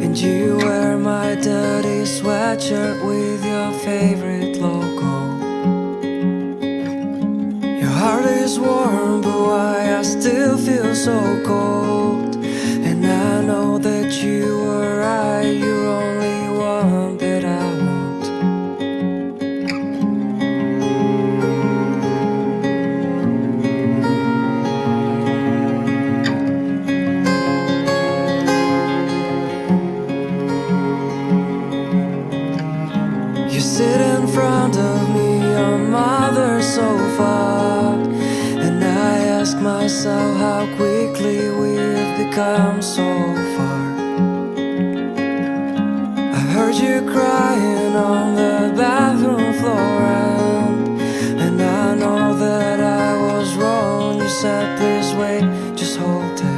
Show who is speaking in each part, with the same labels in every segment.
Speaker 1: And you wear my dirty sweatshirt with your favorite logo. Your heart is warm, but why I still feel so cold. And I know that you were right, you're only one that I want. You sit in front of me on mother's sofa, and I ask myself how quickly we've become so far. I heard you crying on the bathroom floor, and I know that I was wrong. You said, please wait, just hold it.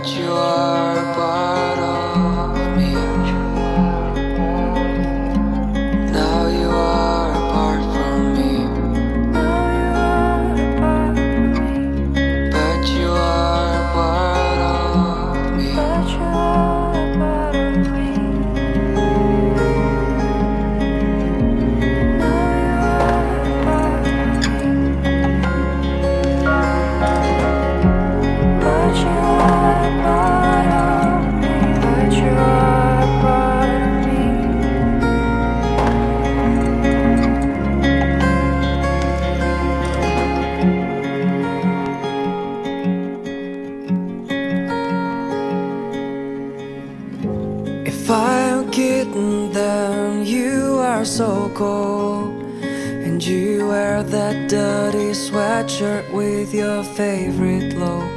Speaker 1: You are a part of me. Now you are apart from me. But you are a part of me. If I'm kidding, then you are so cold. And you wear that dirty sweatshirt with your favorite logo.